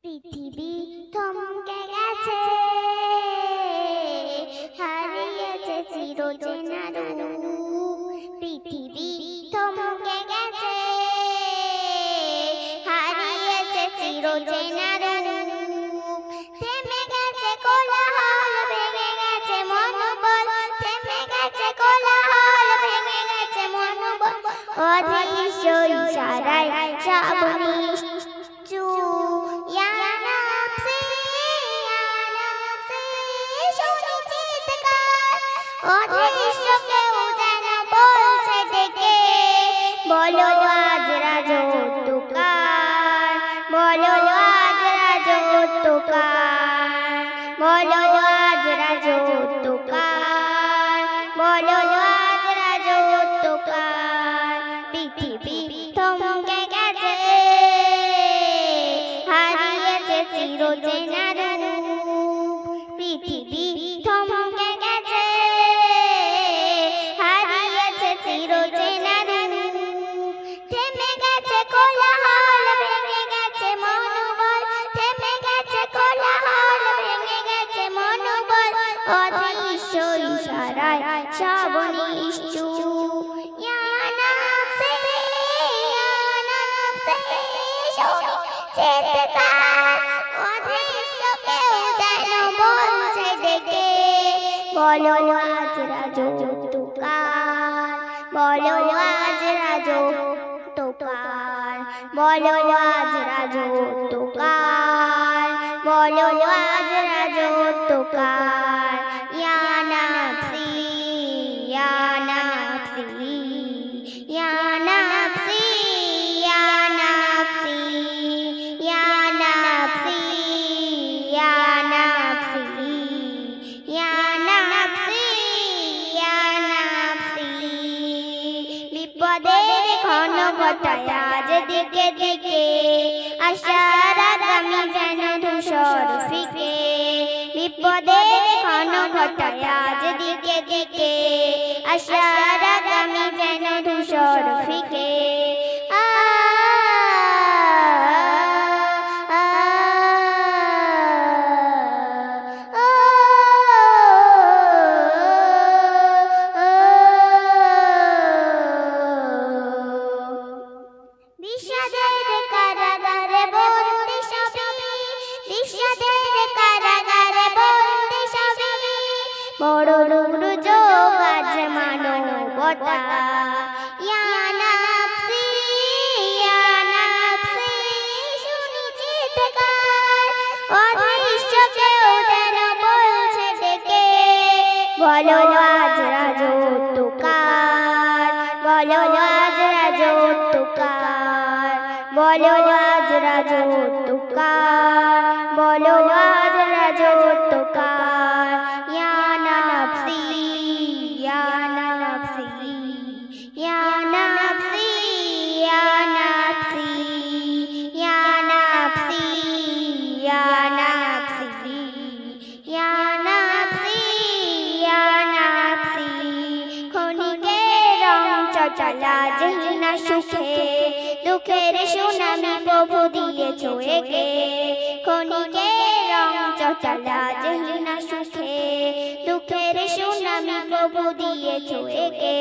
পৃথিবী থমকে গেছে, হারিয়েছে চিরচেনা রূপ। পৃথিবী থমকে গেছে, হারিয়েছে চিরচেনা রূপ। থেমে গেছে কোলাহল, ভেঙে গেছে মনোবল। থেমে গেছে কোলাহল, ভেঙে গেছে মনোবল। অদৃশ্য ইশারায় সব নিশ্চুপ। ইয়া নাফসি, শুনি চিৎকার। অদৃশ্য কেউ যেন বলছে ডেকে, বলো আজ রাজত্বকার, বলো আজ রাজত্বকার, বলো আজ রাজত্বকার, বলো আজ রাজত্বকার। পৃথিবী থমকে গেছে, হারিয়েছে চিরচেনা রূপ। পৃথিবী থমকে গেছে, হারিয়েছে চিরচেনা রূপ। থেমে গেছে কোলাহল, ভেঙে গেছে মনোবল। থেমে গেছে কোলাহল, ভেঙে গেছে মনোবল। অদৃশ্য ইশারায় সব নিশ্চুপ। ইয়া নাফসি, শুনি চিৎকার। অদৃশ্য কেউ যেন বলছে ডেকে, বলো আজ রাজত্বকার, বলো আজ রাজত্বকার, বলো আজ রাজত্বকার, বলো আজ রাজত্বকার। ইয়া নাফসি, ইয়া নাফসি, ইয়া নাফসি, ইয়া নাফসি, ইয়া নাফসি, ইয়া নাফসি, ইয়া নাফসি, ইয়া নাফসি। বিপদের ঘনঘটায় আজ দিকে দিকে, আশার আগামী যেন ধূসর ফিকে। বিপদের ঘনঘটায় আজ দিকে দিকে, আশার আগামী যেন ধূসর ফিকে। বিষাদের কারাগারে বন্দি সবই, বিষাদের কারাগারে বন্দি সবই। মরণের যোগ আজ মানবতা। ইয়া নাফসি, ইয়া নাফসি, শুনি চিৎকার। অদৃশ্য কেউ যেন বলছে ডেকে, বলো আজ রাজত্বকার, বলো আজ রাজত্বকার, বলো আজ রাজত্বকার, বলো আজ রাজত্বকার। ইয়া নাফসি, ইয়া নাফসি, ইয়া নাফসি, ইয়া নাফসি, ইয়া নাফসি, ইয়া নাফসি, ইয়া নাফসি, ইয়া নাফসি। ক্ষণিকের রং চটালা জহিনা সুখে, দুঃখের সুনামি প্রভু দিয়েছ একে। ক্ষণিকের রং চটালা জহিনা সুখে, দুঃখের সুনামি প্রভু দিয়েছ একে।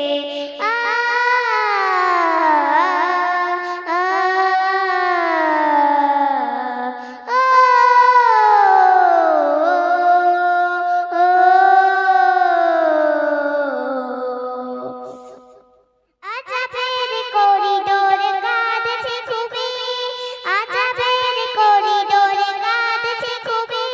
আজাবের করিডোরে কাঁদছে খুবই, আজাবের করিডোরে কাঁদছে খুবই।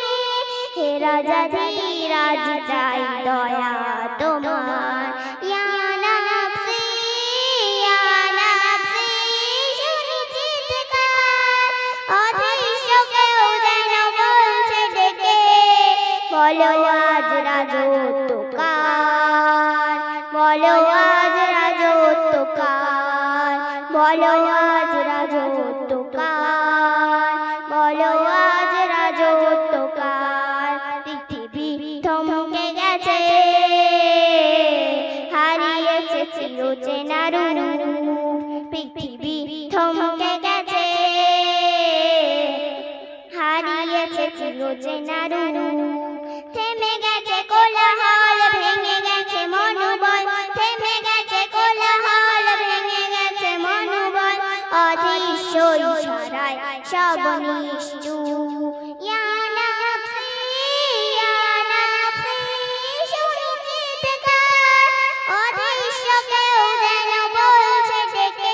হে রাজা ধীরাজ চাই দয়া তোমার। ইয়া নাফসি, ইয়া নাফসি, শুনি চিৎকার। অদৃশ্য কেউ যেন বলছে ডেকে, বলো আজ রাজত্বকার, বলো আজ রাজত্বকার, বলো আজ রাজত্বকার, বলো আজ রাজত্বকার। পৃথিবী থমকে গেছে, হারিয়েছে চিরচেনা রূপ। পৃথিবী থমকে গেছে, হারিয়ে নিয়েছে চিরচেনা রূপ থেমে গেছে কোলাহল ভেঙে গেছে মনোবল থেমে গেছে কোলাহল ভেঙে গেছে মনোবল অদৃশ্য ইশারায় সব নিশ্চুপ ইয়া নাফসি শুনি চিৎকার অদৃশ্য কেউ যেন বলছে ডেকে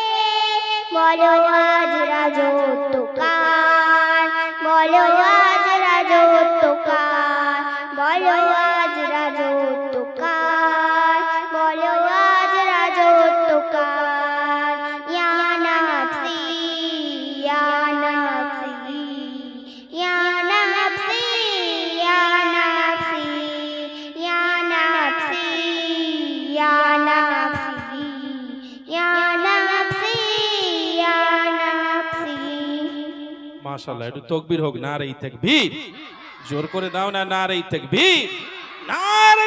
বলো আজ রাজত্ব কার বলো আজ রাজত্ব কার বলো আজ রাজত্ব কার বলো আজ রাজত্ব কার ইয়া নাফসি ইয়া নাফসি ইয়া নাফসি ইয়া নাফসি ইয়া নাফসি ইয়া নাফসি ইয়া নাফসি ইয়া নাফসি মাশাআল্লাহ একটু তাকবীর হোক নারে তাকবীর জোর করে দাও না নারে তাকবীর নারে